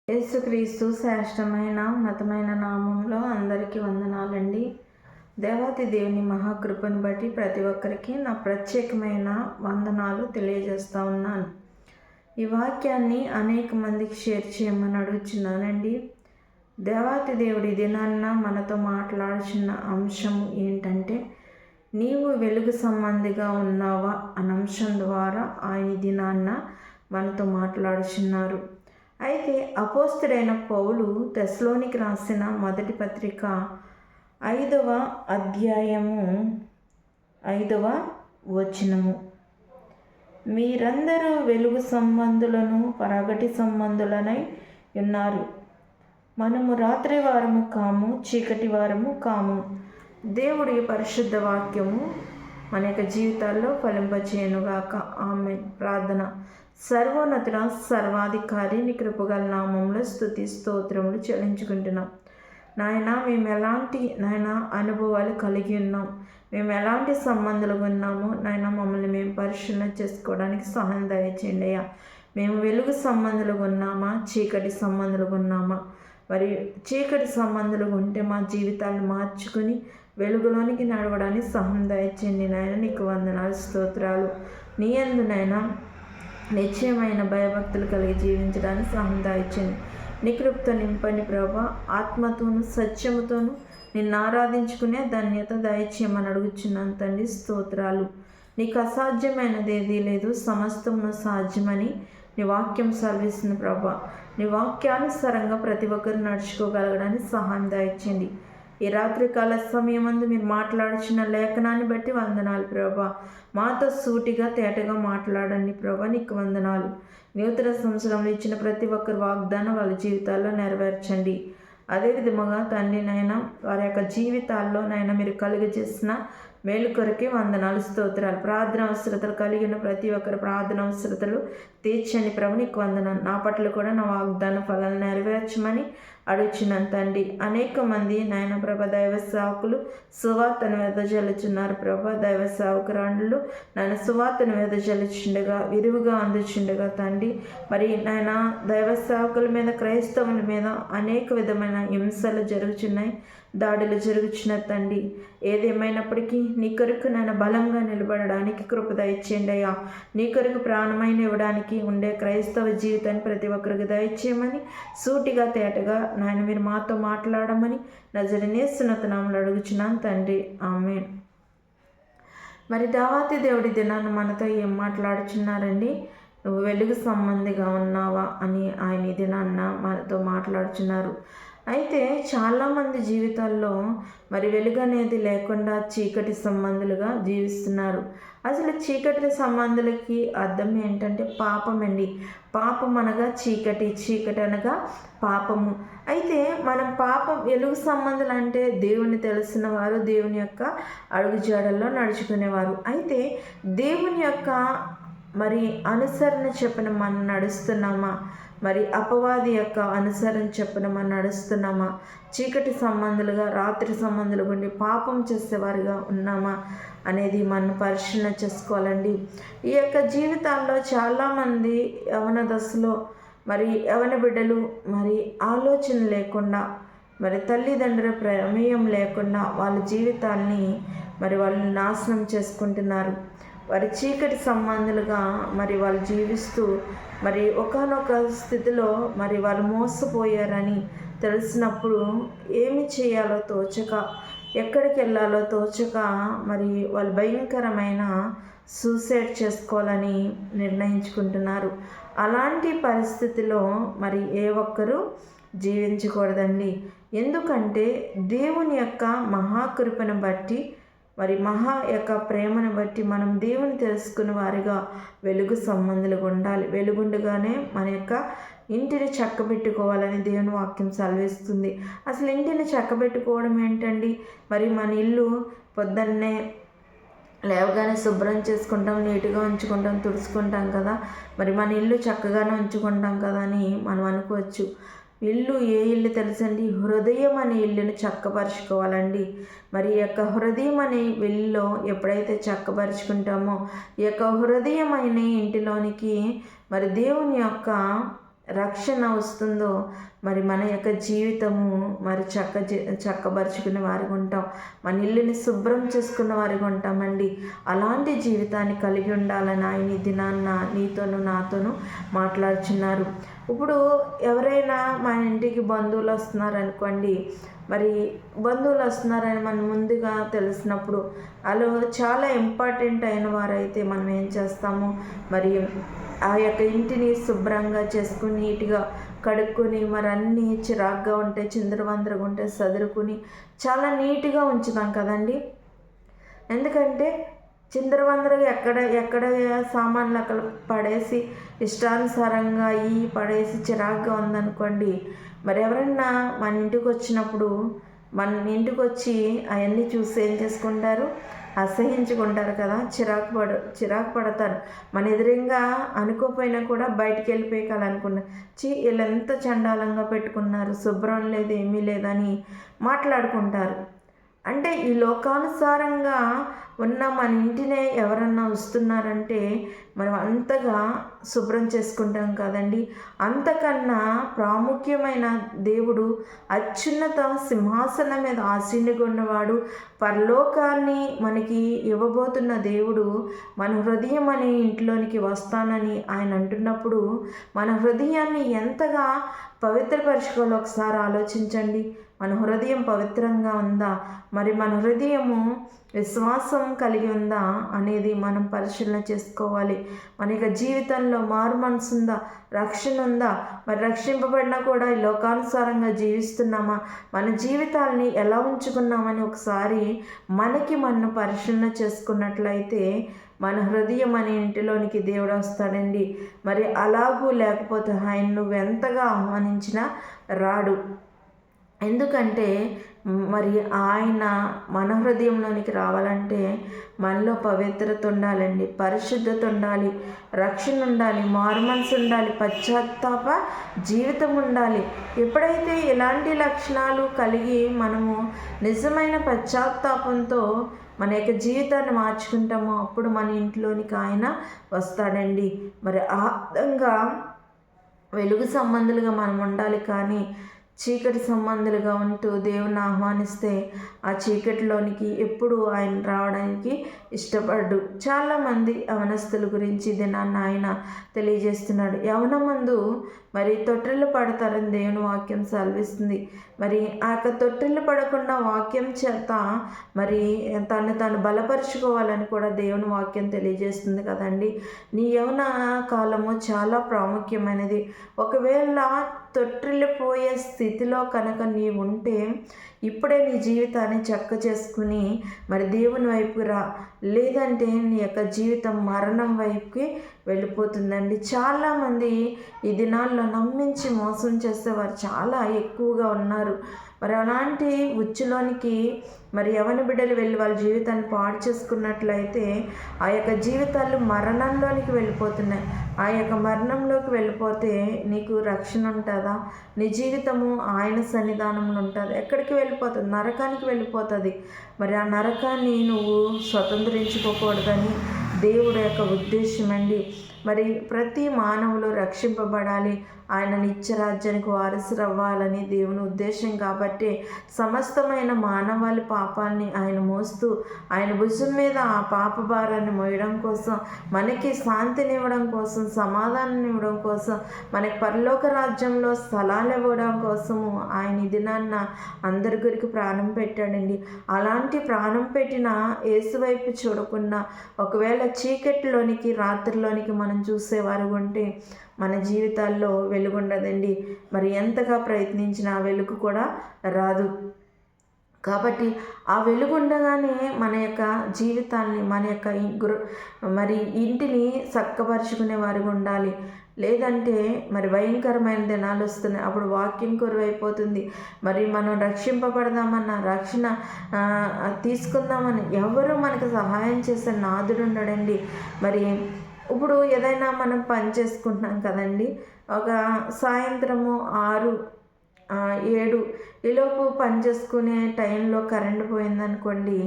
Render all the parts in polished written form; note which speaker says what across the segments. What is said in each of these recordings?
Speaker 1: యేసుక్రీస్తు శ్రేష్టమైన ఉన్నతమైన నామంలో అందరికీ వందనాలండి. దేవాతి దేవుని మహాకృపను బట్టి ప్రతి ఒక్కరికి నా ప్రత్యేకమైన వందనాలు తెలియజేస్తూ ఉన్నాను. ఈ వాక్యాన్ని అనేక మందికి షేర్ చేయమని అడుగుచున్నానండి. దేవాతి దేవుడి దినాన్న మనతో మాట్లాడుచున్న అంశం ఏంటంటే, నీవు వెలుగు సంబంధిగా ఉన్నావా అనే అంశం ద్వారా ఆయన దినాన్న మనతో మాట్లాడుచున్నారు. అయితే అపోస్తలుడైన పౌలు తెస్సలోనికి రాసిన మొదటి పత్రిక 5వ అధ్యాయము 5వ వచనము, మీరందరూ వెలుగు సంబంధులను పరగటి సంబంధులనై ఉన్నారు. మనము రాత్రి వారము కాము, చీకటి వారము కాము. దేవుడి పరిశుద్ధ వాక్యము మన యొక్క జీవితాల్లో ఫలింపచేయనుగాక. ఆమేన్. ప్రార్థన. సర్వోన్నతుడ, సర్వాధికారి, నీ కృపగల నామంలో స్తుతి స్తోత్రములు చెల్లించుకుంటున్నాం. మేము ఎలాంటి అనుభవాలు కలిగి ఉన్నాం, మేము ఎలాంటి సంబంధాలుగా ఉన్నామో మమ్మల్ని మేము పరిశీలన చేసుకోవడానికి సహాయం దయచేయండి అయ్యా. మేము వెలుగు సంబంధాలుగా ఉన్నామా, చీకటి సంబంధాలుగా ఉన్నామా? మరి చీకటి సంబంధాలుగా ఉంటే మా జీవితాన్ని మార్చుకుని వెలుగులోనికి నడవడానికి సహాయం దయచేయండి నీకు వందనాలు, స్తోత్రాలు. నీ యందు నిశ్చయమైన భయభక్తులు కలిగి జీవించడానికి సహాయం దయచేయండి. నీ కృపతో నింపండి ప్రభా. ఆత్మతోను సత్యముతోను నిన్ను ఆరాధించుకునే ధన్యత దయచేయమని అడుగుచున్నాను తండ్రి. స్తోత్రాలు. నీకు అసాధ్యమైనది ఏదీ లేదు, సమస్తమును సాధ్యమని నీ వాక్యం సెలవిస్తుంది ప్రభా. నీ వాక్యానుసారంగా ప్రతి ఒక్కరు నడుచుకోగలగడానికి సహాయం దయచేయండి. ఈ రాత్రికాల సమయమందు మీరు మాట్లాడుచున్న లేఖనాన్ని బట్టి వందనాలు ప్రభా. మాతో సూటిగా తేటగా మాట్లాడండి ప్రభా, నీకు వందనాలు. నూతన సంవత్సరంలో ఇచ్చిన ప్రతి ఒక్కరి వాగ్దానం వాళ్ళ జీవితాల్లో నెరవేర్చండి. అదేవిధముగా తండ్రి వారి యొక్క జీవితాల్లో మీరు కలుగజేసిన మేలు కొరకే వందనాలు, స్తోత్రాలు. ప్రార్థన అవసరతలు కలిగిన ప్రతి ఒక్కరి ప్రార్థన అవసరతలు తీర్చండి ప్రభు, నీకు వందనాలు. నా పట్ల కూడా నా వాగ్దాన ఫలాలు నెరవేర్చమని అడుగుచున్నాను తండ్రి. అనేక మంది ప్రభ దైవ సేవకులు సువార్తను వెదజల్లుచున్నారు ప్రభ. దైవ సేవకురాండ్రులు సువార్తను వెదజల్లుచుండగా విరివిగా అందుచుండగా తండ్రి, మరి దైవ సేవకుల మీద, క్రైస్తవుల మీద అనేక విధమైన హింసలు జరుగుచున్నాయి, దాడులు జరుగుచున్న తండ్రి. ఏదేమైనప్పటికీ నీ కొరకు బలంగా నిలబడడానికి కృప దయచేయండి అయ్యా. నీ కొరకు ప్రాణమైన ఇవ్వడానికి ఉండే క్రైస్తవ జీవితాన్ని ప్రతి ఒక్కరికి దయచేయమని సూటిగా తేటగా మీరు మాతో మాట్లాడమని నజరేయునేసు నామములో అడుగుచున్నాను తండ్రి. ఆమేన్. మరి దేవాతి దేవుడి దినాన్ని మనతో ఏం మాట్లాడుచున్నారండి? నువ్వు వెలుగు సంబంధిగా ఉన్నావా అని ఆయన ఈ దినాన్న మనతో మాట్లాడుచున్నారు. అయితే చాలామంది జీవితాల్లో మరి వెలుగు అనేది లేకుండా చీకటి సంబంధులుగా జీవిస్తున్నారు. అసలు చీకటి సంబంధులకి అర్థం ఏంటంటే పాపం అండి. పాపం అనగా చీకటి, చీకటి అనగా పాపము. అయితే మనం పాపం, వెలుగు సంబంధులు అంటే దేవుని తెలిసిన వారు, దేవుని యొక్క అడుగుజాడల్లో నడుచుకునేవారు. అయితే దేవుని యొక్క మరి అనుసరణ చెప్పిన మనం నడుస్తున్నామా? మరి అపవాది యొక్క అనుసరణ చెప్పిన మనం నడుస్తున్నామా? చీకటి సంబంధులుగా, రాత్రి సంబంధులుగా ఉండి పాపం చేసేవారుగా ఉన్నామా అనేది మనం పరిశీలన చేసుకోవాలండి. ఈ యొక్క జీవితాల్లో చాలామంది యవన దశలో మరి యవన బిడ్డలు మరి ఆలోచన లేకుండా, మరి తల్లిదండ్రుల ప్రమేయం లేకుండా వాళ్ళ జీవితాన్ని మరి వాళ్ళు నాశనం చేసుకుంటున్నారు. వారి చీకటి సంబంధులుగా మరి వాళ్ళు జీవిస్తూ మరి ఒకానొక స్థితిలో మరి వాళ్ళు మోసపోయారని తెలిసినప్పుడు ఏమి చేయాలో తోచక, ఎక్కడికి వెళ్ళాలో తోచక మరి వాళ్ళు భయంకరమైన సూసైడ్ చేసుకోవాలని నిర్ణయించుకుంటున్నారు. అలాంటి పరిస్థితిలో మరి ఏ ఒక్కరూ జీవించకూడదండి. ఎందుకంటే దేవుని యొక్క మహాకృపను బట్టి, మరి మహా యొక్క ప్రేమను బట్టి మనం దేవుని తెలుసుకున్న వారిగా వెలుగు సంబంధులుగా ఉండాలి. వెలుగుండగానే మన యొక్క ఇంటిని చక్కబెట్టుకోవాలని దేవుని వాక్యం సెలవిస్తుంది. అసలు ఇంటిని చక్కబెట్టుకోవడం ఏంటండి? మరి మన ఇల్లు పొద్దున్నే లేవగానే శుభ్రం చేసుకుంటాం, నీట్గా ఉంచుకుంటాం, తుడుచుకుంటాం కదా. మరి మన ఇల్లు చక్కగానే ఉంచుకుంటాం కదా అని మనం అనుకోవచ్చు. ఇల్లు ఏ ఇల్లు తెలుసండి? హృదయం అనే ఇల్లుని చక్కపరుచుకోవాలండి. మరి ఈ యొక్క హృదయం అనే ఇల్లులో ఎప్పుడైతే చక్కపరుచుకుంటామో ఈ యొక్క హృదయం అనే ఇంటిలోనికి మరి దేవుని యొక్క రక్షణ వస్తుందో మరి మన యొక్క జీవితము మరి చక్కబరుచుకునే వారిగా ఉంటాం, మన ఇల్లుని శుభ్రం చేసుకున్న వారిగా ఉంటామండి. అలాంటి జీవితాన్ని కలిగి ఉండాలని ఆయన ఈ దినాన్న నీతోనూ నాతోనూ మాట్లాడుచున్నారు. ఇప్పుడు ఎవరైనా మన ఇంటికి బంధువులు వస్తున్నారనుకోండి, మరి బంధువులు వస్తున్నారని మనం ముందుగా తెలిసినప్పుడు వాళ్ళు చాలా ఇంపార్టెంట్ అయిన వారైతే మనం ఏం చేస్తాము, మరి ఆ యొక్క ఇంటిని శుభ్రంగా చేసుకుని నీట్గా కడుక్కొని మరి అన్నీ చిరాగ్గా ఉంటే చిందరవందరగా ఉంటే సదురుకుని చాలా నీట్గా ఉంచుతాం కదండి. ఎందుకంటే చిందరవందరగా ఎక్కడ సామాన్లు అక్కడ పడేసి ఇష్టానుసారంగా పడేసి చిరాగ్గా ఉందనుకోండి, మరి ఎవరన్నా మన ఇంటికి వచ్చినప్పుడు మన ఇంటికి వచ్చి అవన్నీ చూసి ఏం చేసుకుంటారు, అసహించుకుంటారు కదా, చిరాకు పడతారు. మన ఎదురుగా అనుకోపోయినా కూడా బయటికి వెళ్ళిపోయాలనుకున్నారు, వీళ్ళు ఎంత చండాలంగా పెట్టుకున్నారు, శుభ్రం లేదు ఏమీ లేదని మాట్లాడుకుంటారు. అంటే ఈ లోకానుసారంగా ఉన్న మన ఇంటినే ఎవరన్నా వస్తున్నారంటే మనం అంతగా శుభ్రం చేసుకుంటాం కదండి. అంతకన్నా ప్రాముఖ్యమైన దేవుడు అత్యున్నత సింహాసనం మీద ఆసీనుగా ఉన్నవాడు, పరలోకాన్ని మనకి ఇవ్వబోతున్న దేవుడు మన హృదయం అనే ఇంట్లోనికి వస్తానని ఆయన అంటున్నప్పుడు మన హృదయాన్ని ఎంతగా పవిత్రపరచుకోవాలో ఒకసారి ఆలోచించండి. మన హృదయం పవిత్రంగా ఉందా, మరి మన హృదయము విశ్వాసం కలిగి ఉందా అనేది మనం పరిశీలన చేసుకోవాలి. మన యొక్క జీవితంలో మారు మనసు ఉందా, రక్షణ ఉందా, మరి రక్షింపబడినా కూడా ఈ లోకానుసారంగా జీవిస్తున్నామా, మన జీవితాల్ని ఎలా ఉంచుకున్నామని ఒకసారి మనం పరిశీలన చేసుకున్నట్లయితే మన హృదయం అనే ఇంటిలోనికి దేవుడు వస్తాడండి. మరి అలాగూ లేకపోతే ఆయన నువ్వు ఎంతగా ఆహ్వానించినా రాడు. ఎందుకంటే మరి ఆయన మన హృదయంలోనికి రావాలంటే మనలో పవిత్రత ఉండాలండి, పరిశుద్ధత ఉండాలి, రక్షణ ఉండాలి, మారుమనసు ఉండాలి, పశ్చాత్తాప జీవితం ఉండాలి. ఎప్పుడైతే ఇలాంటి లక్షణాలు కలిగి మనము నిజమైన పశ్చాత్తాపంతో మన యొక్క జీవితాన్ని మార్చుకుంటామో అప్పుడు మన ఇంట్లోనికి ఆయన వస్తాడండి. మరి ఆ విధంగా వెలుగు సంబంధులుగా మనం ఉండాలి, కానీ చీకటి సంబంధులుగా ఉంటూ దేవుని ఆహ్వానిస్తే ఆ చీకటిలోనికి ఎప్పుడు ఆయన రావడానికి ఇష్టపడ్డు. చాలామంది యవనస్తుల గురించి దినాన్ని ఆయన తెలియజేస్తున్నాడు. యవనమందు మరి తొట్టిల్లు పడతారని దేవుని వాక్యం సెలవిస్తుంది. మరి ఆ యొక్క తొట్టిల్లు పడకుండా వాక్యం చేత మరి తను బలపరుచుకోవాలని కూడా దేవుని వాక్యం తెలియజేస్తుంది కదండి. నీ యవన కాలము చాలా ప్రాముఖ్యమైనది. ఒకవేళ తొట్టిల్లిపోయే స్థితిలో కనుక నీవు ఉంటే ఇప్పుడే నీ జీవితాన్ని చక్క చేసుకుని మరి దేవుని వైపుకి రా, లేదంటే నీ యొక్క జీవితం మరణం వైపుకి వెళ్ళిపోతుందండి. చాలామంది ఈ దినాల్లో నమ్మించి మోసం చేసేవారు చాలా ఎక్కువగా ఉన్నారు. మరి అలాంటి ఉచ్చులోనికి మరి యవన బిడ్డలు వెళ్ళి వాళ్ళ జీవితాన్ని పాడు చేసుకున్నట్లయితే ఆ యొక్క జీవితాలు మరణంలోనికి వెళ్ళిపోతున్నాయి. ఆ యొక్క మరణంలోకి వెళ్ళిపోతే నీకు రక్షణ ఉంటుందా? నీ జీవితము ఆయన సన్నిధానంలో ఉంటుంది. ఎక్కడికి వెళ్ళిపోతుంది? నరకానికి వెళ్ళిపోతుంది. మరి ఆ నరకాన్ని నువ్వు స్వతంత్రించుకోకూడదని దేవుడు యొక్క ఉద్దేశం అండి. మరి ప్రతి మానవులు రక్షింపబడాలి, ఆయన నిత్యరాజ్యానికి వారసులు అవ్వాలని దేవుని ఉద్దేశం. కాబట్టి సమస్తమైన మానవాళి పాపాన్ని ఆయన మోస్తూ ఆయన భుజం మీద ఆ పాప భారాన్ని మోయడం కోసం, మనకి శాంతిని ఇవ్వడం కోసం, సమాధానాన్ని ఇవ్వడం కోసం, మనకి పరలోక రాజ్యంలో స్థలాలు ఇవ్వడం కోసము ఆయన ఈ దినాన్న అందరి గురికి ప్రాణం పెట్టాడండి. అలాంటి ప్రాణం పెట్టిన యేసు వైపు చూడకుండా ఒకవేళ చీకటిలోనికి రాత్రిలోనికి మనం చూసేవారు ఉంటే మన జీవితాల్లో వెలుగుండదండి. మరి ఎంతగా ప్రయత్నించినా ఆ వెలుగు కూడా రాదు. కాబట్టి ఆ వెలుగుండగానే మన యొక్క జీవితాన్ని మన యొక్క మరి ఇంటిని చక్కపరుచుకునే వారికి ఉండాలి. లేదంటే మరి భయంకరమైన దినాలు వస్తున్నాయి. అప్పుడు వాక్యం కొరువైపోతుంది. మరి మనం రక్షింపబడదామన్న రక్షణ తీసుకుందామని ఎవరు మనకు సహాయం చేసే నాదుడు ఉండడండి. మరి ఇప్పుడు ఏదైనా మనం పని చేసుకుంటున్నాం కదండి, ఒక సాయంత్రము 6, 7 ఈలోపు పని చేసుకునే టైంలో కరెంట్ పోయిందనుకోండి,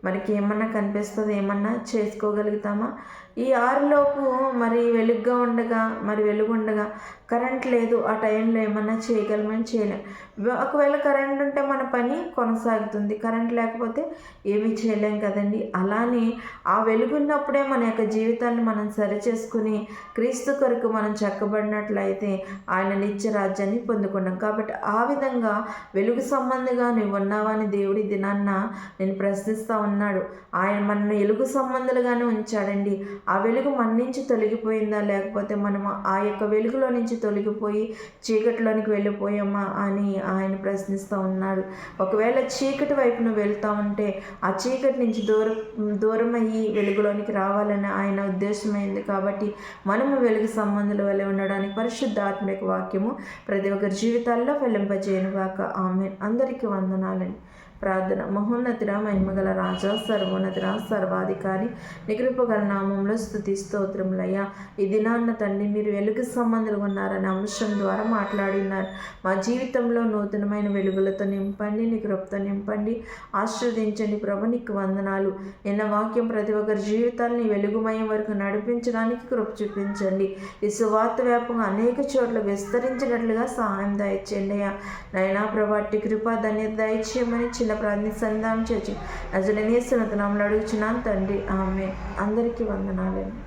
Speaker 1: మనకి ఏమన్నా కనిపిస్తుంది? ఏమన్నా చేసుకోగలుగుతామా? ఈ 6 మరి వెలుగుగా ఉండగా మరి వెలుగుండగా కరెంట్ లేదు, ఆ టైంలో ఏమన్నా చేయగలమని చేయలేం. ఒకవేళ కరెంట్ ఉంటే మన పని కొనసాగుతుంది, కరెంట్ లేకపోతే ఏమీ చేయలేం కదండి. అలానే ఆ వెలుగున్నప్పుడే మన యొక్క జీవితాన్ని మనం సరిచేసుకుని క్రీస్తు కొరకు మనం చెక్కబడినట్లయితే ఆయన నిత్య రాజ్యాన్ని పొందుకున్నాం. కాబట్టి ఆ విధంగా వెలుగు సంబంధిగా నువ్వు ఉన్నావని దేవుడి దినాన్న నేను ప్రశ్నిస్తూ ఉన్నాడు. ఆయన మనల్ని వెలుగు సంబంధులుగానే ఉంచాడండి. ఆ వెలుగు మన నుంచి తొలగిపోయిందా, లేకపోతే మనము ఆ యొక్క వెలుగులో నుంచి తొలగిపోయి చీకటిలోనికి వెళ్ళిపోయామా అని ఆయన ప్రశ్నిస్తూ ఉన్నాడు. ఒకవేళ చీకటి వైపు నువ్వు వెళ్తూ ఉంటే ఆ చీకటి నుంచి దూరమయ్యి వెలుగులోనికి రావాలని ఆయన ఉద్దేశమైంది. కాబట్టి మనము వెలుగు సంబంధుల వల్ల ఉండడానికి పరిశుద్ధాత్మిక వాక్యము ప్రతి ఒక్కరి జీవితాల్లో ఫలింపజేయనుగాక. ఆమేన్. అందరికీ వందనాలండి. ప్రార్థన. మహోన్నతుడా, మహిమగల రాజా, సర్వోన్నతుడా, సర్వాధికారి, నికృపగల నామంలో స్తుతి స్తోత్రములయ్యా. ఈ దినాన్న తండ్రి మీరు వెలుగు సంబంధులు ఉన్నారనే అంశం ద్వారా మాట్లాడినారు. మా జీవితంలో నూతనమైన వెలుగులతో నింపండి, నీ కృపతో నింపండి, ఆశీర్వదించండి ప్రభు. నీకు వందనాలు. నిన్న వాక్యం ప్రతి ఒక్కరి జీవితాన్ని వెలుగుమయం వరకు నడిపించడానికి కృప చూపించండి. ఈ సువార్త వ్యాపంగా అనేక చోట్ల విస్తరించినట్లుగా సహాయం దయచేయండి అయ్యా. నైనా ప్రభాటి కృప ధన్యత దయచేయమని చిన్న ప్రార్థన సంధానం చేసి అజలనేస్తున్న నామములో అడుగుచున్నాను తండ్రి. ఆమేన్. అందరికీ వందనాలండి.